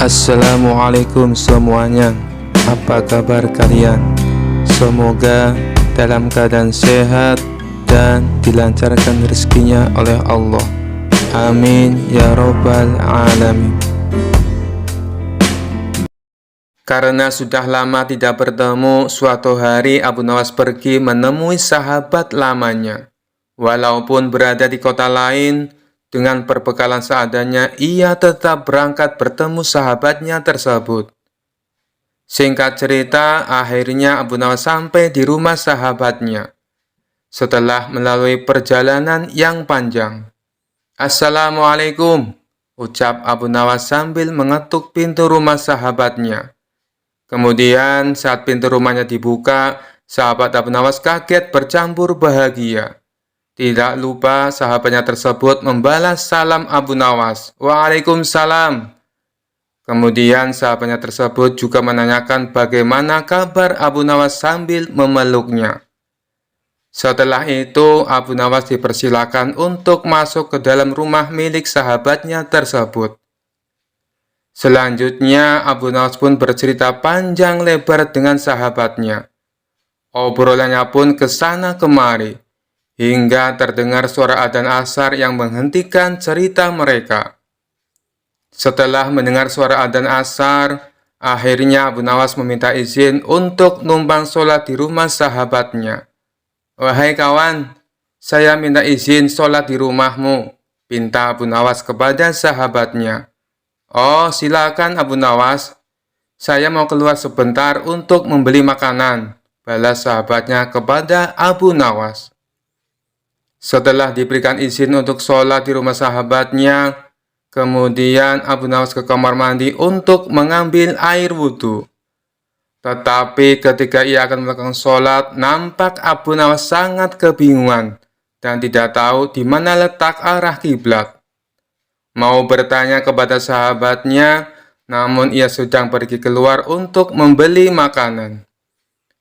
Assalamualaikum semuanya. Apa kabar kalian? Semoga dalam keadaan sehat dan dilancarkan rezekinya oleh Allah. Amin ya robbal alamin. Karena sudah lama tidak bertemu, suatu hari Abu Nawas pergi menemui sahabat lamanya. Walaupun berada di kota lain, dengan perbekalan seadanya, ia tetap berangkat bertemu sahabatnya tersebut. Singkat cerita, akhirnya Abu Nawas sampai di rumah sahabatnya. Setelah melalui perjalanan yang panjang. Assalamualaikum, ucap Abu Nawas sambil mengetuk pintu rumah sahabatnya. Kemudian saat pintu rumahnya dibuka, sahabat Abu Nawas kaget bercampur bahagia. Tidak lupa sahabatnya tersebut membalas salam Abu Nawas. Waalaikumsalam. Kemudian sahabatnya tersebut juga menanyakan bagaimana kabar Abu Nawas sambil memeluknya. Setelah itu Abu Nawas dipersilakan untuk masuk ke dalam rumah milik sahabatnya tersebut. Selanjutnya Abu Nawas pun bercerita panjang lebar dengan sahabatnya. Obrolannya pun kesana kemari, hingga terdengar suara adzan asar yang menghentikan cerita mereka. Setelah mendengar suara adzan asar, akhirnya Abu Nawas meminta izin untuk numpang sholat di rumah sahabatnya. Wahai kawan, saya minta izin sholat di rumahmu, pinta Abu Nawas kepada sahabatnya. Oh, silakan Abu Nawas, saya mau keluar sebentar untuk membeli makanan, balas sahabatnya kepada Abu Nawas. Setelah diberikan izin untuk sholat di rumah sahabatnya, kemudian Abu Nawas ke kamar mandi untuk mengambil air wudhu. Tetapi ketika ia akan melakukan sholat, nampak Abu Nawas sangat kebingungan dan tidak tahu di mana letak arah kiblat. Mau bertanya kepada sahabatnya, namun ia sedang pergi keluar untuk membeli makanan.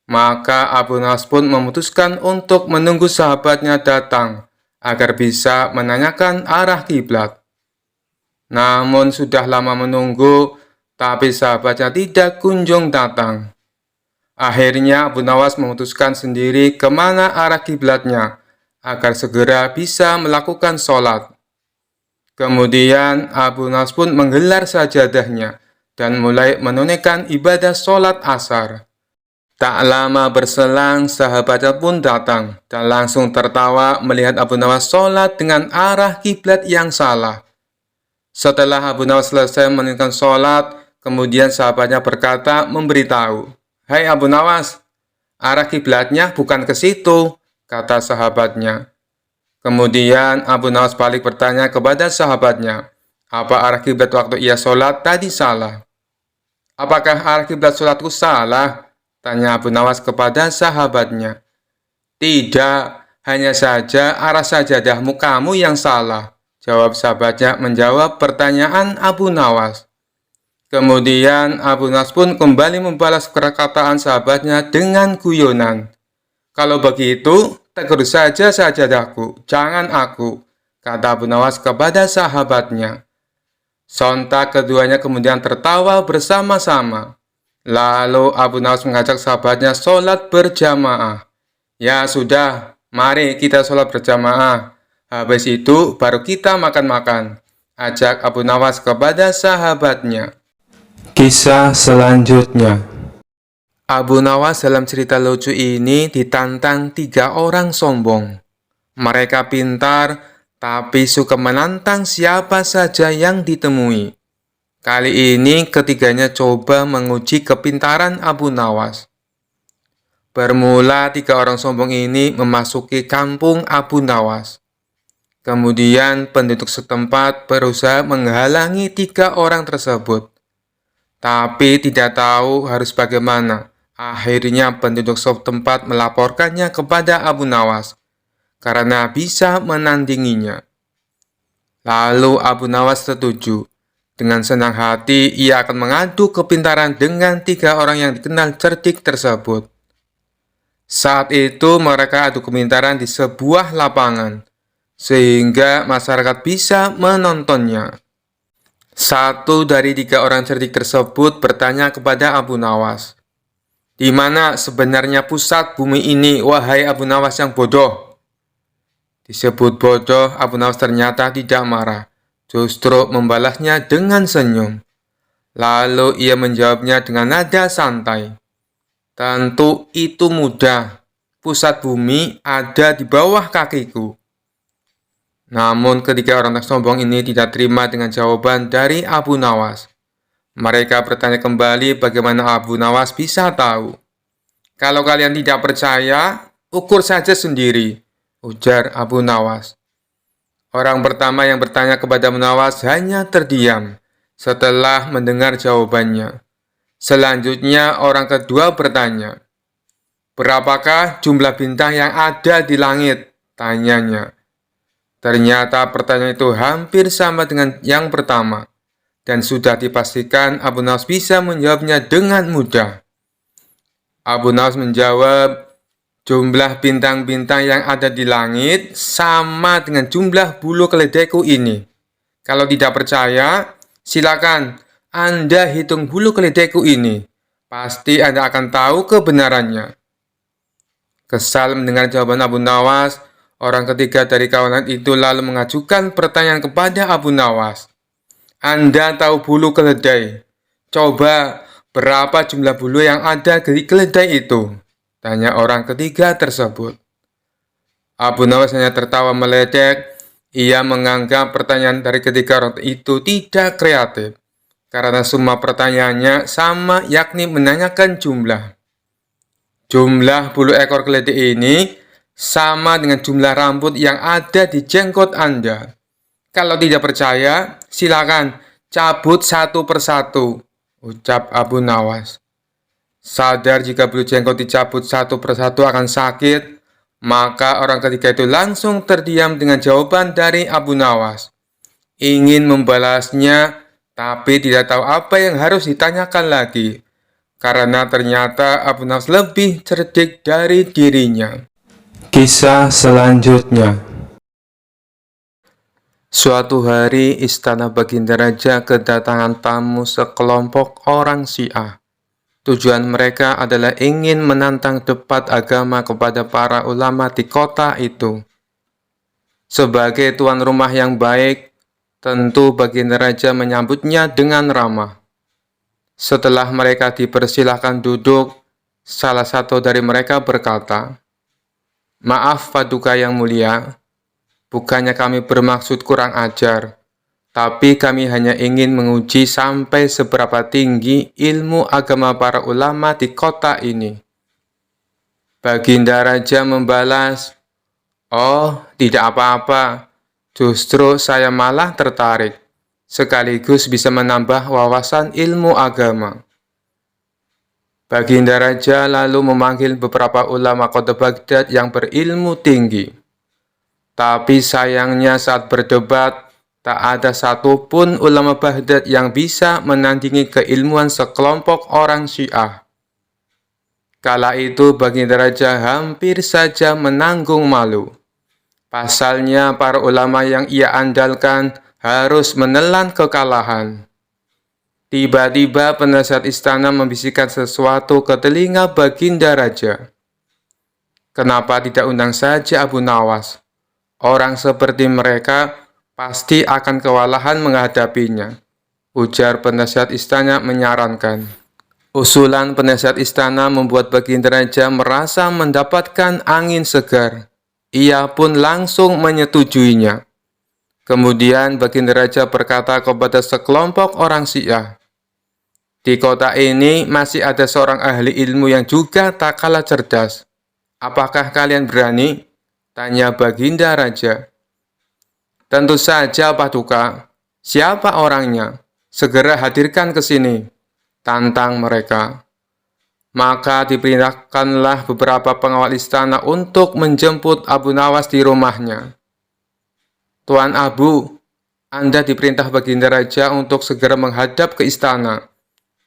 Maka Abu Nawas pun memutuskan untuk menunggu sahabatnya datang agar bisa menanyakan arah kiblat. Namun sudah lama menunggu, tapi sahabatnya tidak kunjung datang. Akhirnya Abu Nawas memutuskan sendiri kemana arah kiblatnya agar segera bisa melakukan sholat. Kemudian Abu Nawas pun menggelar sajadahnya dan mulai menunaikan ibadah sholat asar. Tak lama berselang, sahabatnya pun datang dan langsung tertawa melihat Abu Nawas sholat dengan arah kiblat yang salah. Setelah Abu Nawas selesai menunaikan sholat, kemudian sahabatnya berkata memberitahu, "Hai Abu Nawas, arah kiblatnya bukan ke situ," kata sahabatnya. Kemudian Abu Nawas balik bertanya kepada sahabatnya, apa arah kiblat waktu ia sholat tadi salah? Apakah arah kiblat sholatku salah? Tanya Abu Nawas kepada sahabatnya. Tidak, hanya saja arah sajadahmu kamu yang salah, jawab sahabatnya menjawab pertanyaan Abu Nawas. Kemudian Abu Nawas pun kembali membalas perkataan sahabatnya dengan guyonan. Kalau begitu, tegur saja sajadahku, jangan aku, kata Abu Nawas kepada sahabatnya. Sontak keduanya kemudian tertawa bersama-sama. Lalu Abu Nawas mengajak sahabatnya sholat berjamaah. Ya sudah, mari kita sholat berjamaah. Habis itu baru kita makan-makan, ajak Abu Nawas kepada sahabatnya. Kisah selanjutnya. Abu Nawas dalam cerita lucu ini ditantang 3 orang sombong. Mereka pintar, tapi suka menantang siapa saja yang ditemui. Kali ini ketiganya coba menguji kepintaran Abu Nawas. Bermula 3 orang sombong ini memasuki kampung Abu Nawas. Kemudian penduduk setempat berusaha menghalangi 3 orang tersebut. Tapi tidak tahu harus bagaimana. Akhirnya penduduk setempat melaporkannya kepada Abu Nawas karena bisa menandinginya. Lalu Abu Nawas setuju. Dengan senang hati, ia akan mengadu kepintaran dengan 3 orang yang dikenal cerdik tersebut. Saat itu mereka adu kepintaran di sebuah lapangan, sehingga masyarakat bisa menontonnya. Satu dari 3 orang cerdik tersebut bertanya kepada Abu Nawas, "Di mana sebenarnya pusat bumi ini, wahai Abu Nawas yang bodoh?" Disebut bodoh, Abu Nawas ternyata tidak marah, justru membalasnya dengan senyum. Lalu ia menjawabnya dengan nada santai, "Tentu itu mudah. Pusat bumi ada di bawah kakiku." Namun ketiga orang sombong ini tidak terima dengan jawaban dari Abu Nawas. Mereka bertanya kembali bagaimana Abu Nawas bisa tahu. "Kalau kalian tidak percaya, ukur saja sendiri," ujar Abu Nawas. Orang pertama yang bertanya kepada Abu Nawas hanya terdiam setelah mendengar jawabannya. Selanjutnya orang kedua bertanya, "Berapakah jumlah bintang yang ada di langit?" tanyanya. Ternyata pertanyaan itu hampir sama dengan yang pertama, dan sudah dipastikan Abu Nawas bisa menjawabnya dengan mudah. Abu Nawas menjawab, "Jumlah bintang-bintang yang ada di langit sama dengan jumlah bulu keledaiku ini. Kalau tidak percaya, silakan Anda hitung bulu keledaiku ini. Pasti Anda akan tahu kebenarannya." Kesal mendengar jawaban Abu Nawas, orang ketiga dari kawanan itu lalu mengajukan pertanyaan kepada Abu Nawas. "Anda tahu bulu keledai? Coba berapa jumlah bulu yang ada di keledai itu?" tanya orang ketiga tersebut. Abu Nawas hanya tertawa meledek. Ia menganggap pertanyaan dari ketiga orang itu tidak kreatif, karena semua pertanyaannya sama, yakni menanyakan jumlah. Jumlah bulu ekor keledai ini sama dengan jumlah rambut yang ada di jenggot Anda. Kalau tidak percaya, silakan cabut satu persatu, ucap Abu Nawas. Sadar jika bulu jenggot dicabut satu persatu akan sakit, maka orang ketiga itu langsung terdiam dengan jawaban dari Abu Nawas. Ingin membalasnya, tapi tidak tahu apa yang harus ditanyakan lagi, karena ternyata Abu Nawas lebih cerdik dari dirinya. Kisah selanjutnya. Suatu hari, istana Baginda Raja kedatangan tamu sekelompok orang Syiah. Tujuan mereka adalah ingin menantang debat agama kepada para ulama di kota itu. Sebagai tuan rumah yang baik, tentu Baginda Raja menyambutnya dengan ramah. Setelah mereka dipersilahkan duduk, salah satu dari mereka berkata, "Maaf Paduka yang mulia, bukannya kami bermaksud kurang ajar, tapi kami hanya ingin menguji sampai seberapa tinggi ilmu agama para ulama di kota ini." Baginda Raja membalas, "Oh, tidak apa-apa, justru saya malah tertarik, sekaligus bisa menambah wawasan ilmu agama." Baginda Raja lalu memanggil beberapa ulama kota Baghdad yang berilmu tinggi. Tapi sayangnya saat berdebat, tak ada satupun ulama Baghdad yang bisa menandingi keilmuan sekelompok orang Syiah. Kala itu Baginda Raja hampir saja menanggung malu. Pasalnya para ulama yang ia andalkan harus menelan kekalahan. Tiba-tiba penasihat istana membisikkan sesuatu ke telinga Baginda Raja. "Kenapa tidak undang saja Abu Nawas? Orang seperti mereka pasti akan kewalahan menghadapinya," ujar penasihat istana menyarankan. Usulan penasihat istana membuat Baginda Raja merasa mendapatkan angin segar. Ia pun langsung menyetujuinya. Kemudian Baginda Raja berkata kepada sekelompok orang Syiah, "Di kota ini masih ada seorang ahli ilmu yang juga tak kalah cerdas. Apakah kalian berani?" tanya Baginda Raja. "Tentu saja, Paduka. Siapa orangnya? Segera hadirkan ke sini," tantang mereka. Maka diperintahkanlah beberapa pengawal istana untuk menjemput Abu Nawas di rumahnya. "Tuan Abu, Anda diperintah Baginda Raja untuk segera menghadap ke istana,"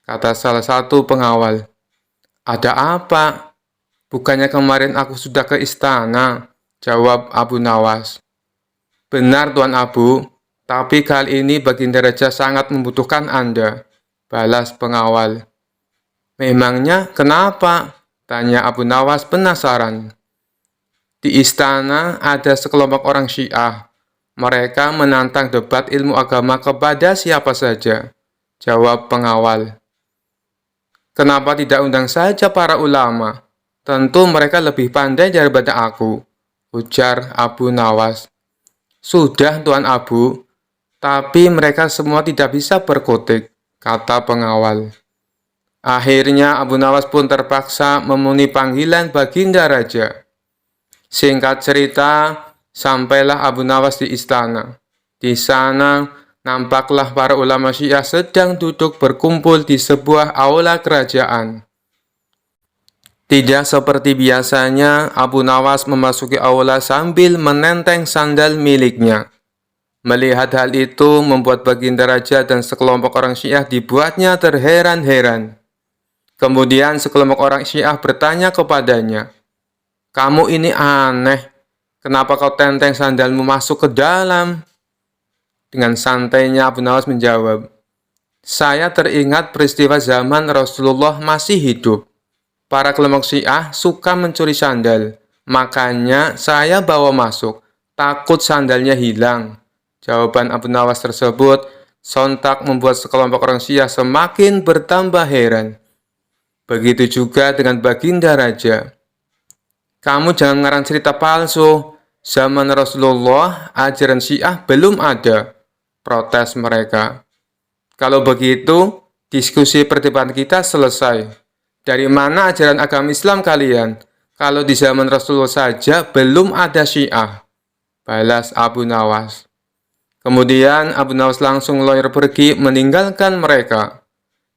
kata salah satu pengawal. "Ada apa? Bukannya kemarin aku sudah ke istana," jawab Abu Nawas. "Benar Tuan Abu, Tapi kali ini Baginda Raja sangat membutuhkan Anda, balas pengawal. Memangnya kenapa? Tanya Abu Nawas penasaran. Di istana ada sekelompok orang Syiah. Mereka menantang debat ilmu agama kepada siapa saja, jawab pengawal. Kenapa tidak undang saja para ulama? Tentu mereka lebih pandai daripada aku, ujar Abu Nawas. Sudah Tuan Abu, tapi mereka semua tidak bisa berkutik, kata pengawal. Akhirnya Abu Nawas pun terpaksa memenuhi panggilan Baginda Raja. Singkat cerita, sampailah Abu Nawas di istana. Di sana, nampaklah para ulama Syiah sedang duduk berkumpul di sebuah aula kerajaan. Tidak seperti biasanya, Abu Nawas memasuki aula sambil menenteng sandal miliknya. Melihat hal itu membuat Baginda Raja dan sekelompok orang Syiah dibuatnya terheran-heran. Kemudian sekelompok orang Syiah bertanya kepadanya, "Kamu ini aneh, kenapa kau tenteng sandalmu masuk ke dalam?" Dengan santainya Abu Nawas menjawab, "Saya teringat peristiwa zaman Rasulullah masih hidup. Para kelompok Syiah suka mencuri sandal, makanya saya bawa masuk, takut sandalnya hilang." Jawaban Abu Nawas tersebut sontak membuat sekelompok orang Syiah semakin bertambah heran. Begitu juga dengan Baginda Raja. "Kamu jangan ngarang cerita palsu. Zaman Rasulullah, ajaran Syiah belum ada," protes mereka. "Kalau begitu, diskusi perdebatan kita selesai. Dari mana ajaran agama Islam kalian? Kalau di zaman Rasulullah saja belum ada Syiah," balas Abu Nawas. Kemudian Abu Nawas langsung lawyer pergi meninggalkan mereka.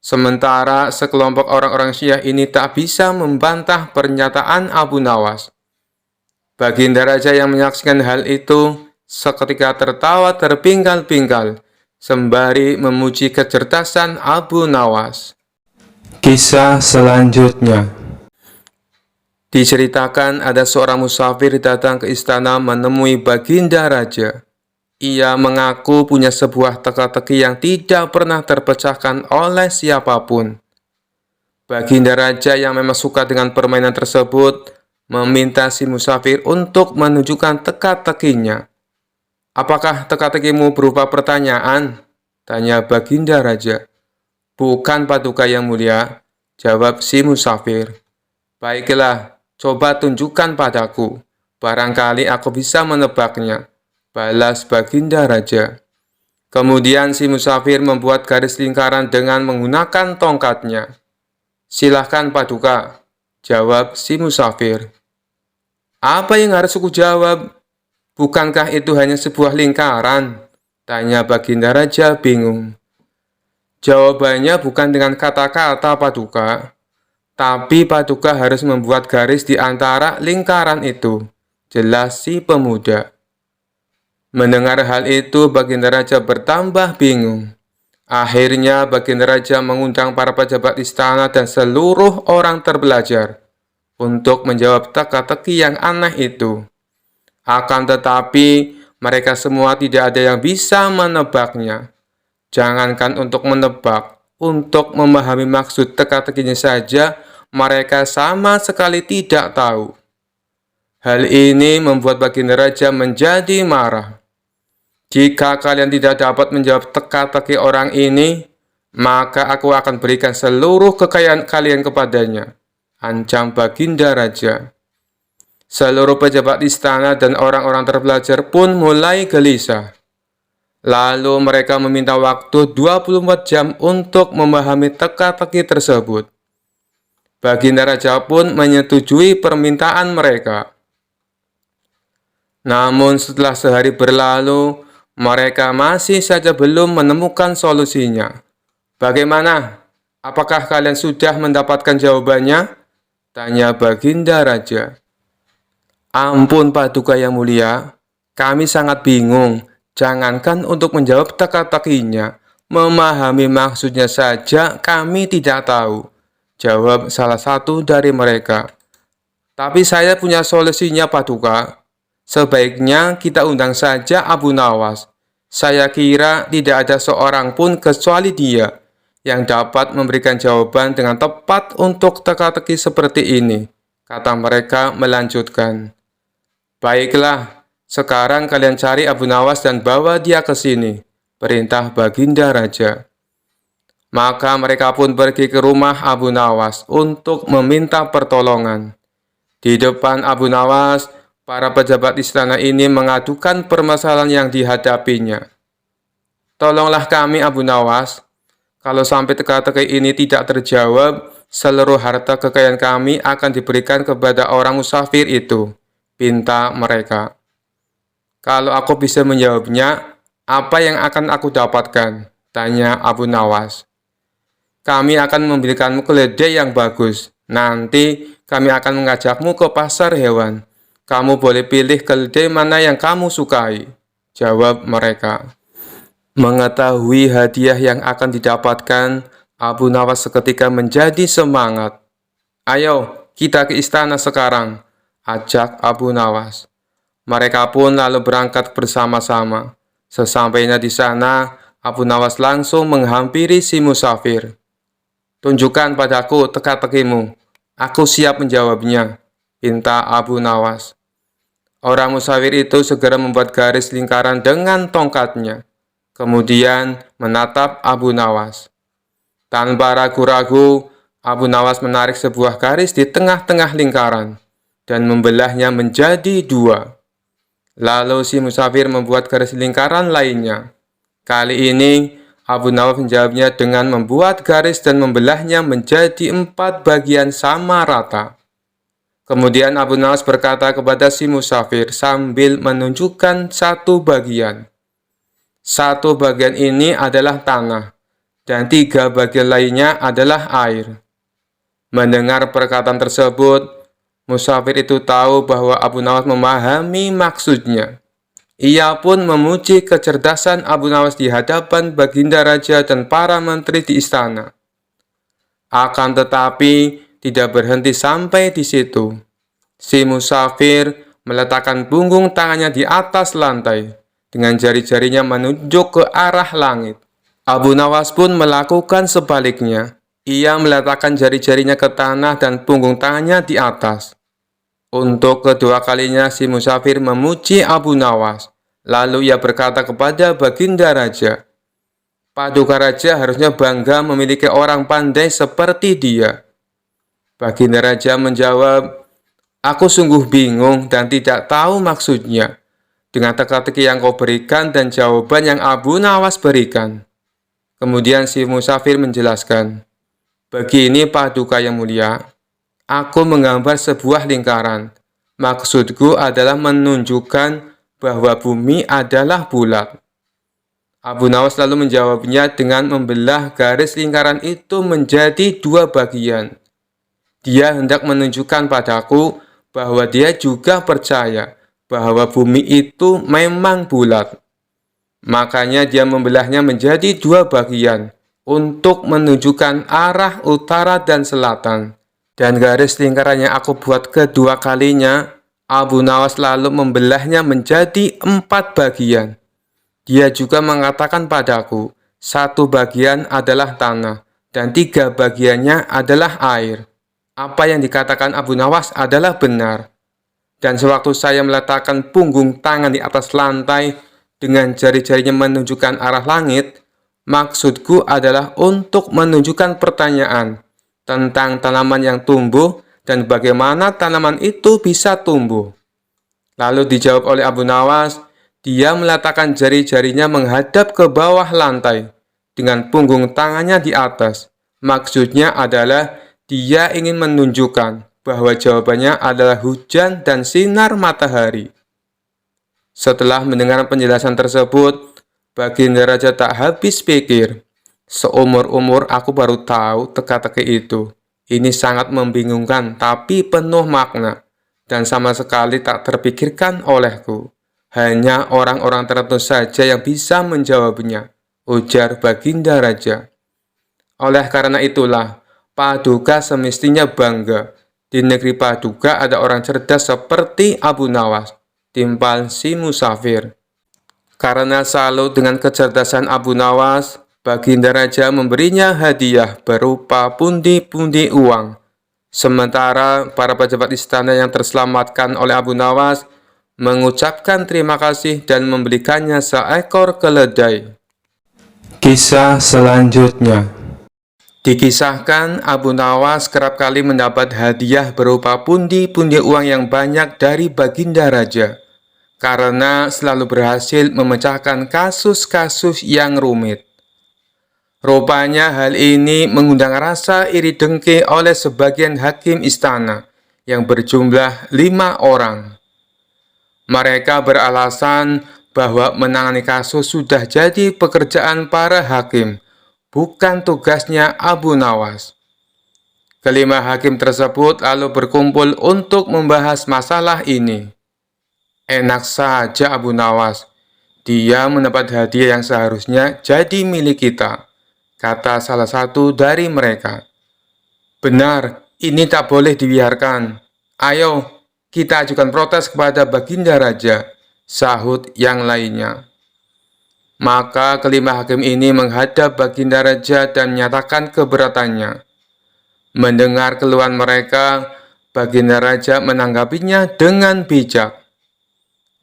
Sementara sekelompok orang-orang Syiah ini tak bisa membantah pernyataan Abu Nawas. Baginda Raja yang menyaksikan hal itu seketika tertawa terpinggal-pinggal sembari memuji kecerdasan Abu Nawas. Kisah selanjutnya diceritakan ada seorang musafir datang ke istana menemui Baginda Raja. Ia mengaku punya sebuah teka-teki yang tidak pernah terpecahkan oleh siapapun. Baginda Raja yang memang suka dengan permainan tersebut meminta si musafir untuk menunjukkan teka-tekinya. "Apakah teka-tekimu berupa pertanyaan?" tanya Baginda Raja. "Bukan Paduka yang mulia," jawab si musafir. "Baiklah, coba tunjukkan padaku. Barangkali aku bisa menebaknya," balas Baginda Raja. Kemudian si musafir membuat garis lingkaran dengan menggunakan tongkatnya. "Silahkan Paduka," jawab si musafir. "Apa yang harus aku jawab? Bukankah itu hanya sebuah lingkaran?" tanya Baginda Raja bingung. "Jawabannya bukan dengan kata-kata Paduka, tapi Paduka harus membuat garis di antara lingkaran itu," jelas si pemuda. Mendengar hal itu, Baginda Raja bertambah bingung. Akhirnya, Baginda Raja mengundang para pejabat istana dan seluruh orang terbelajar untuk menjawab teka-teki yang aneh itu. Akan tetapi, mereka semua tidak ada yang bisa menebaknya. Jangankan untuk menebak, untuk memahami maksud teka-tekinya saja, mereka sama sekali tidak tahu. Hal ini membuat Baginda Raja menjadi marah. "Jika kalian tidak dapat menjawab teka-teki orang ini, maka aku akan berikan seluruh kekayaan kalian kepadanya," ancam Baginda Raja. Seluruh pejabat istana dan orang-orang terbelajar pun mulai gelisah. Lalu mereka meminta waktu 24 jam untuk memahami teka-teki tersebut. Baginda Raja pun menyetujui permintaan mereka. Namun setelah sehari berlalu, mereka masih saja belum menemukan solusinya. "Bagaimana? Apakah kalian sudah mendapatkan jawabannya?" tanya Baginda Raja. "Ampun Paduka yang mulia, kami sangat bingung. Jangankan untuk menjawab teka-tekinya, memahami maksudnya saja kami tidak tahu," jawab salah satu dari mereka. "Tapi saya punya solusinya Paduka. Sebaiknya kita undang saja Abu Nawas. Saya kira tidak ada seorang pun kecuali dia yang dapat memberikan jawaban dengan tepat untuk teka-teki seperti ini, kata mereka melanjutkan. Baiklah, sekarang kalian cari Abu Nawas dan bawa dia ke sini, perintah Baginda Raja. Maka mereka pun pergi ke rumah Abu Nawas untuk meminta pertolongan. Di depan Abu Nawas, para pejabat istana ini mengadukan permasalahan yang dihadapinya. Tolonglah kami Abu Nawas, kalau sampai teka-teki ini tidak terjawab, seluruh harta kekayaan kami akan diberikan kepada orang musafir itu, pinta mereka. Kalau aku bisa menjawabnya, apa yang akan aku dapatkan? Tanya Abu Nawas. Kami akan memberikanmu keledai yang bagus. Nanti kami akan mengajakmu ke pasar hewan. Kamu boleh pilih keledai mana yang kamu sukai, jawab mereka. Mengetahui hadiah yang akan didapatkan, Abu Nawas seketika menjadi semangat. Ayo, kita ke istana sekarang, ajak Abu Nawas. Mereka pun lalu berangkat bersama-sama. Sesampainya di sana, Abu Nawas langsung menghampiri si musafir. Tunjukkan padaku teka-tekimu. Aku siap menjawabnya, pinta Abu Nawas. Orang musafir itu segera membuat garis lingkaran dengan tongkatnya. Kemudian menatap Abu Nawas. Tanpa ragu-ragu, Abu Nawas menarik sebuah garis di tengah-tengah lingkaran dan membelahnya menjadi dua. Lalu si musafir membuat garis lingkaran lainnya. Kali ini, Abu Nawas menjawabnya dengan membuat garis dan membelahnya menjadi 4 bagian sama rata. Kemudian Abu Nawas berkata kepada si musafir sambil menunjukkan satu bagian. Satu bagian ini adalah tanah, dan 3 bagian lainnya adalah air. Mendengar perkataan tersebut, musafir itu tahu bahwa Abu Nawas memahami maksudnya. Ia pun memuji kecerdasan Abu Nawas di hadapan Baginda Raja dan para menteri di istana. Akan tetapi, tidak berhenti sampai di situ. Si musafir meletakkan punggung tangannya di atas lantai, dengan jari-jarinya menunjuk ke arah langit. Abu Nawas pun melakukan sebaliknya. Ia meletakkan jari-jarinya ke tanah dan punggung tangannya di atas. Untuk kedua kalinya si musafir memuji Abu Nawas. Lalu ia berkata kepada Baginda Raja, Paduka Raja harusnya bangga memiliki orang pandai seperti dia. Baginda Raja menjawab, Aku sungguh bingung dan tidak tahu maksudnya dengan teka-teki yang kau berikan dan jawaban yang Abu Nawas berikan. Kemudian si musafir menjelaskan, Begini Paduka yang mulia, aku menggambar sebuah lingkaran. Maksudku adalah menunjukkan bahwa bumi adalah bulat. Abu Nawas lalu menjawabnya dengan membelah garis lingkaran itu menjadi 2 bagian. Dia hendak menunjukkan padaku bahwa dia juga percaya bahwa bumi itu memang bulat. Makanya dia membelahnya menjadi 2 bagian untuk menunjukkan arah utara dan selatan. Dan garis lingkaran yang aku buat kedua kalinya, Abu Nawas lalu membelahnya menjadi 4 bagian. Dia juga mengatakan padaku, 1 bagian adalah tanah, dan 3 bagiannya adalah air. Apa yang dikatakan Abu Nawas adalah benar. Dan sewaktu saya meletakkan punggung tangan di atas lantai, dengan jari-jarinya menunjukkan arah langit, maksudku adalah untuk menunjukkan pertanyaan tentang tanaman yang tumbuh, dan bagaimana tanaman itu bisa tumbuh. Lalu dijawab oleh Abu Nawas, dia meletakkan jari-jarinya menghadap ke bawah lantai, dengan punggung tangannya di atas. Maksudnya adalah dia ingin menunjukkan bahwa jawabannya adalah hujan dan sinar matahari. Setelah mendengar penjelasan tersebut, Baginda Raja tak habis pikir. Seumur-umur aku baru tahu teka-teki itu. Ini sangat membingungkan tapi penuh makna, dan sama sekali tak terpikirkan olehku. Hanya orang-orang tertentu saja yang bisa menjawabnya, ujar Baginda Raja. Oleh karena itulah, Paduka semestinya bangga. Di negeri Paduka ada orang cerdas seperti Abu Nawas, timpal si musafir. Karena salut dengan kecerdasan Abu Nawas, Baginda Raja memberinya hadiah berupa pundi-pundi uang. Sementara para pejabat istana yang terselamatkan oleh Abu Nawas mengucapkan terima kasih dan membelikannya seekor keledai. Kisah selanjutnya. Dikisahkan Abu Nawas kerap kali mendapat hadiah berupa pundi-pundi uang yang banyak dari Baginda Raja, karena selalu berhasil memecahkan kasus-kasus yang rumit. Rupanya hal ini mengundang rasa iri dengki oleh sebagian hakim istana yang berjumlah 5 orang. Mereka beralasan bahwa menangani kasus sudah jadi pekerjaan para hakim, bukan tugasnya Abu Nawas. Kelima hakim tersebut lalu berkumpul untuk membahas masalah ini. Enak saja Abu Nawas, dia mendapat hadiah yang seharusnya jadi milik kita, kata salah satu dari mereka. Benar, ini tak boleh dibiarkan. Ayo, kita ajukan protes kepada Baginda Raja, sahut yang lainnya. Maka kelima hakim ini menghadap Baginda Raja dan menyatakan keberatannya. Mendengar keluhan mereka, Baginda Raja menanggapinya dengan bijak.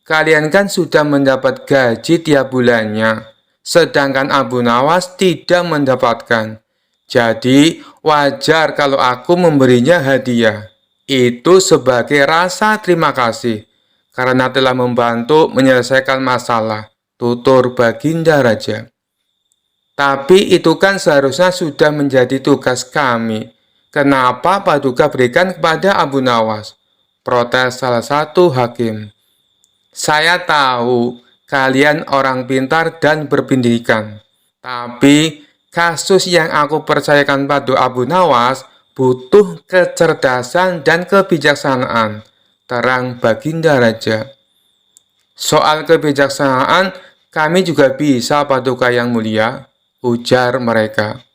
Kalian kan sudah mendapat gaji tiap bulannya, sedangkan Abu Nawas tidak mendapatkan. Jadi, wajar kalau aku memberinya hadiah. Itu sebagai rasa terima kasih, karena telah membantu menyelesaikan masalah, tutur Baginda Raja. Tapi itu kan seharusnya sudah menjadi tugas kami. Kenapa Paduka berikan kepada Abu Nawas? Protes salah satu hakim. Saya tahu kalian orang pintar dan berpendidikan. Tapi kasus yang aku percayakan pada Abu Nawas butuh kecerdasan dan kebijaksanaan, terang Baginda Raja. Soal kebijaksanaan, kami juga bisa Paduka yang mulia, ujar mereka.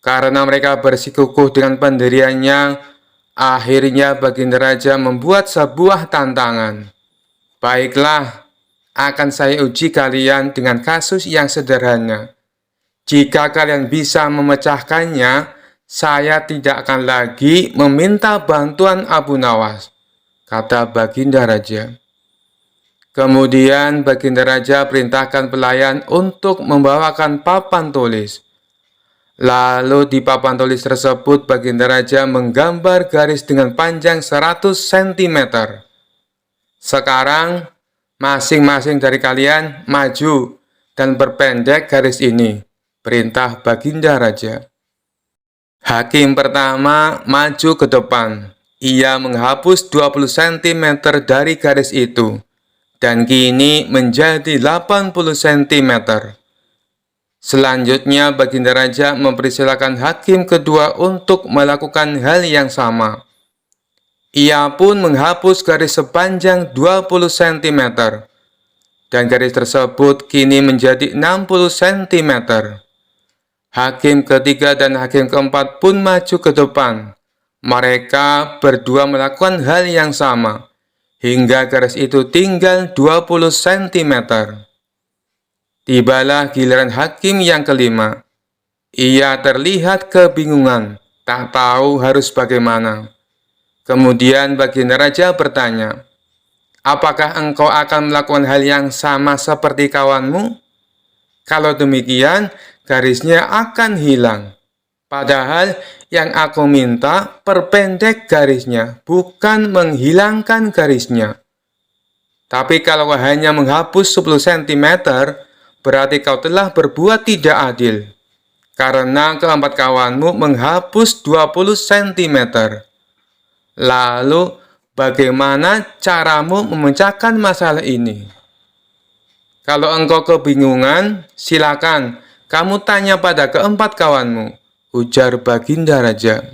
Karena mereka bersikukuh dengan pendiriannya, akhirnya Baginda Raja membuat sebuah tantangan. Baiklah, akan saya uji kalian dengan kasus yang sederhana. Jika kalian bisa memecahkannya, saya tidak akan lagi meminta bantuan Abu Nawas, kata Baginda Raja. Kemudian Baginda Raja perintahkan pelayan untuk membawakan papan tulis. Lalu di papan tulis tersebut Baginda Raja menggambar garis dengan panjang 100 cm. Sekarang masing-masing dari kalian maju dan perpendek garis ini, perintah Baginda Raja. Hakim pertama maju ke depan. Ia menghapus 20 cm dari garis itu, dan kini menjadi 80 cm. Selanjutnya Baginda Raja mempersilakan hakim kedua untuk melakukan hal yang sama. Ia pun menghapus garis sepanjang 20 cm, dan garis tersebut kini menjadi 60 cm. Hakim ketiga dan hakim keempat pun maju ke depan. Mereka berdua melakukan hal yang sama, hingga garis itu tinggal 20 cm. Tibalah giliran hakim yang kelima. Ia terlihat kebingungan, tak tahu harus bagaimana. Kemudian Baginda Raja bertanya, apakah engkau akan melakukan hal yang sama seperti kawanmu? Kalau demikian, garisnya akan hilang. Padahal yang aku minta perpendek garisnya, bukan menghilangkan garisnya. Tapi kalau hanya menghapus 10 cm, berarti kau telah berbuat tidak adil. Karena keempat kawanmu menghapus 20 cm. Lalu, bagaimana caramu memecahkan masalah ini? Kalau engkau kebingungan, silakan kamu tanya pada keempat kawanmu, ujar Baginda Raja.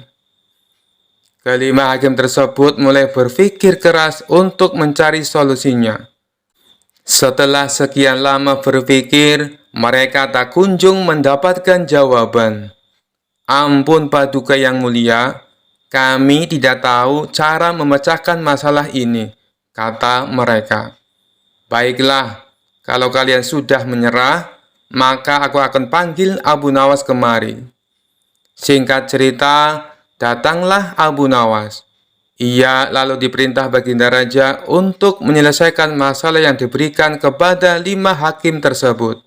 Kelima hakim tersebut mulai berpikir keras untuk mencari solusinya. Setelah sekian lama berpikir, mereka tak kunjung mendapatkan jawaban. Ampun Paduka yang mulia, kami tidak tahu cara memecahkan masalah ini, kata mereka. Baiklah, Kalau kalian sudah menyerah, maka aku akan panggil Abu Nawas kemari. Singkat cerita, datanglah Abu Nawas. Ia lalu diperintah Baginda Raja untuk menyelesaikan masalah yang diberikan kepada 5 hakim tersebut.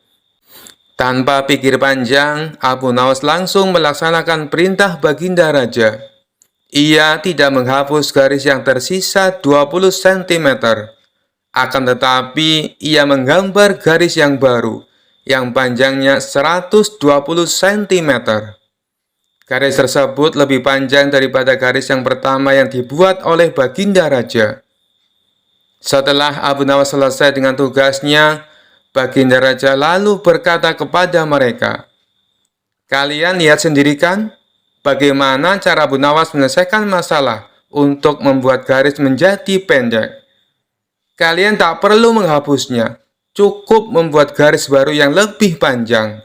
Tanpa pikir panjang, Abu Nawas langsung melaksanakan perintah Baginda Raja. Ia tidak menghapus garis yang tersisa 20 cm. Akan tetapi, ia menggambar garis yang baru, yang panjangnya 120 cm. Garis tersebut lebih panjang daripada garis yang pertama yang dibuat oleh Baginda Raja. Setelah Abu Nawas selesai dengan tugasnya, Baginda Raja lalu berkata kepada mereka, "Kalian lihat sendiri kan, bagaimana cara Abu Nawas menyelesaikan masalah untuk membuat garis menjadi pendek. Kalian tak perlu menghapusnya, cukup membuat garis baru yang lebih panjang.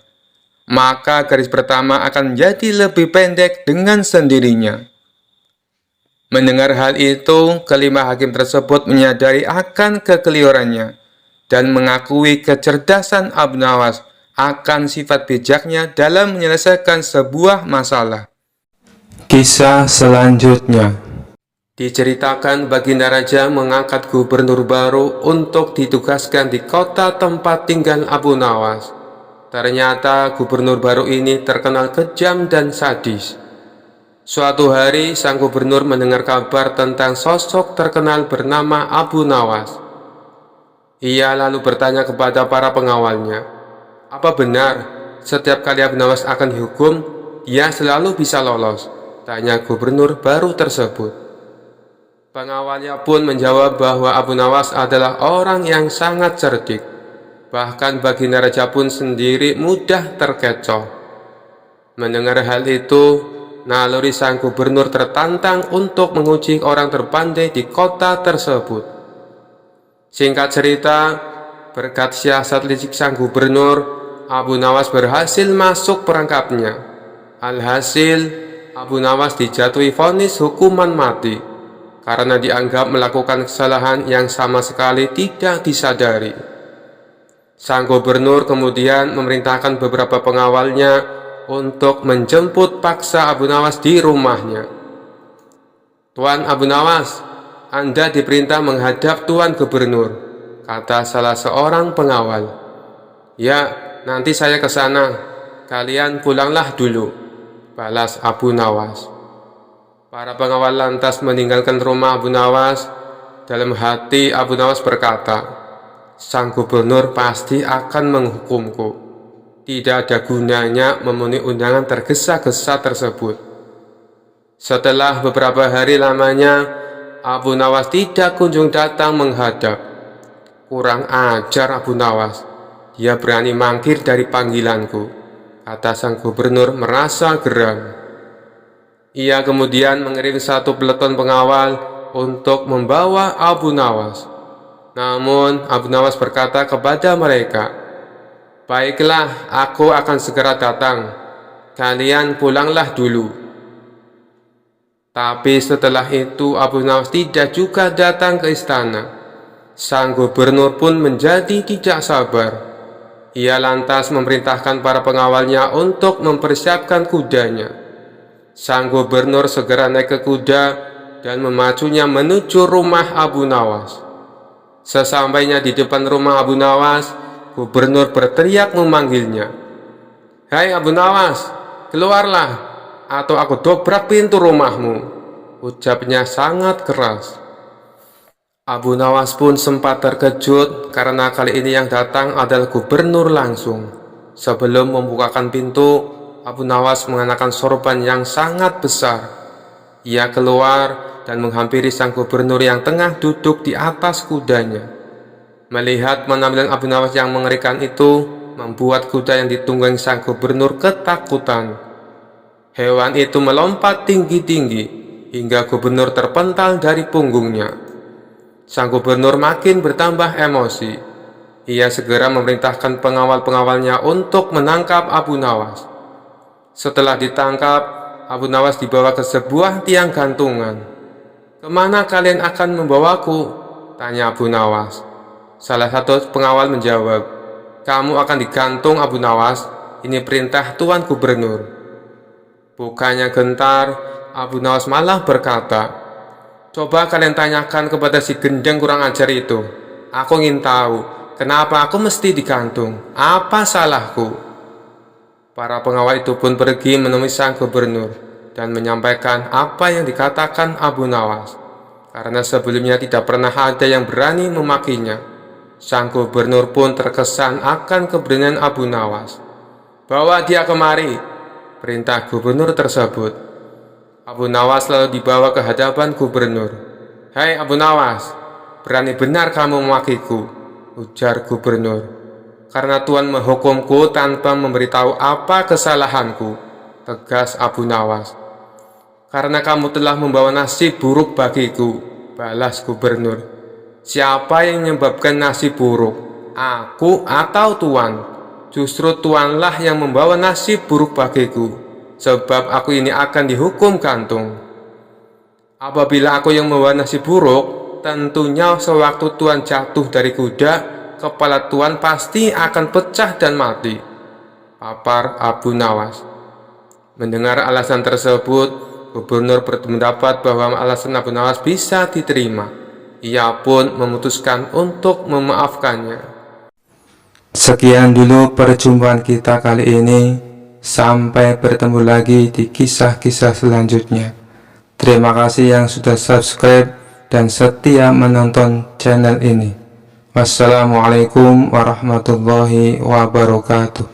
Maka garis pertama akan menjadi lebih pendek dengan sendirinya." Mendengar hal itu, kelima hakim tersebut menyadari akan kekeliruannya dan mengakui kecerdasan Abu Nawas akan sifat bijaknya dalam menyelesaikan sebuah masalah. Kisah selanjutnya diceritakan Baginda Raja mengangkat gubernur baru untuk ditugaskan di kota tempat tinggal Abu Nawas. Ternyata gubernur baru ini terkenal kejam dan sadis. Suatu hari, sang gubernur mendengar kabar tentang sosok terkenal bernama Abu Nawas. Ia lalu bertanya kepada para pengawalnya, "Apa benar setiap kali Abu Nawas akan dihukum, ia selalu bisa lolos?" tanya gubernur baru tersebut. Pengawalnya pun menjawab bahwa Abu Nawas adalah orang yang sangat cerdik. Bahkan Baginda Raja pun sendiri mudah terkecoh. Mendengar hal itu, naluri sang gubernur tertantang untuk menguji orang terpandai di kota tersebut. Singkat cerita, berkat siasat licik sang gubernur, Abu Nawas berhasil masuk perangkapnya. Alhasil, Abu Nawas dijatuhi vonis hukuman mati karena dianggap melakukan kesalahan yang sama sekali tidak disadari. Sang gubernur kemudian memerintahkan beberapa pengawalnya untuk menjemput paksa Abu Nawas di rumahnya. "Tuan Abu Nawas, Anda diperintah menghadap Tuan Gubernur," kata salah seorang pengawal. "Ya, nanti saya ke sana. Kalian pulanglah dulu," balas Abu Nawas. Para pengawal lantas meninggalkan rumah Abu Nawas. Dalam hati Abu Nawas berkata, "Sang gubernur pasti akan menghukumku. Tidak ada gunanya memenuhi undangan tergesa-gesa tersebut." Setelah beberapa hari lamanya, Abu Nawas tidak kunjung datang menghadap. "Kurang ajar Abu Nawas, dia berani mangkir dari panggilanku," kata sang gubernur merasa geram. Ia kemudian mengirim satu peleton pengawal untuk membawa Abu Nawas. Namun Abu Nawas berkata kepada mereka, "Baiklah, aku akan segera datang. Kalian pulanglah dulu." Tapi setelah itu Abu Nawas tidak juga datang ke istana. Sang gubernur pun menjadi tidak sabar. Ia lantas memerintahkan para pengawalnya untuk mempersiapkan kudanya. Sang gubernur segera naik ke kuda dan memacunya menuju rumah Abu Nawas. Sesampainya di depan rumah Abu Nawas, gubernur berteriak memanggilnya, "Hai Abu Nawas, keluarlah, atau aku dobrak pintu rumahmu," ucapnya sangat keras. Abu Nawas pun sempat terkejut karena kali ini yang datang adalah gubernur langsung. Sebelum membukakan pintu, Abu Nawas mengenakan sorban yang sangat besar. Ia keluar dan menghampiri sang gubernur yang tengah duduk di atas kudanya. Melihat penampilan Abu Nawas yang mengerikan itu, membuat kuda yang ditunggangi sang gubernur ketakutan. Hewan itu melompat tinggi-tinggi hingga gubernur terpental dari punggungnya. Sang gubernur makin bertambah emosi. Ia segera memerintahkan pengawal-pengawalnya untuk menangkap Abu Nawas. Setelah ditangkap, Abu Nawas dibawa ke sebuah tiang gantungan. "Kemana kalian akan membawaku?" tanya Abu Nawas. Salah satu pengawal menjawab, "Kamu akan digantung, Abu Nawas. Ini perintah Tuan Gubernur." Bukannya gentar, Abu Nawas malah berkata, "Coba kalian tanyakan kepada si gendeng kurang ajar itu. Aku ingin tahu, kenapa aku mesti digantung? Apa salahku?" Para pengawal itu pun pergi menemui sang gubernur dan menyampaikan apa yang dikatakan Abu Nawas. Karena sebelumnya tidak pernah ada yang berani memakinya, sang gubernur pun terkesan akan keberanian Abu Nawas. "Bawa dia kemari," perintah gubernur tersebut. Abu Nawas lalu dibawa ke hadapan gubernur. "Hai Abu Nawas, berani benar kamu memakiku," ujar gubernur. "Karena Tuan menghukumku tanpa memberitahu apa kesalahanku," tegas Abu Nawas. "Karena kamu telah membawa nasib buruk bagiku," balas gubernur. "Siapa yang menyebabkan nasib buruk? Aku atau Tuan? Justru Tuanlah yang membawa nasib buruk bagiku, sebab aku ini akan dihukum gantung. Apabila aku yang membawa nasib buruk, tentunya sewaktu Tuan jatuh dari kuda, kepala Tuan pasti akan pecah dan mati," papar Abu Nawas. Mendengar alasan tersebut, gubernur berpendapat bahwa alasan Abu Nawas bisa diterima. Ia pun memutuskan untuk memaafkannya. Sekian dulu perjumpaan kita kali ini. Sampai bertemu lagi di kisah-kisah selanjutnya. Terima kasih yang sudah subscribe dan setia menonton channel ini. Wassalamualaikum warahmatullahi wabarakatuh.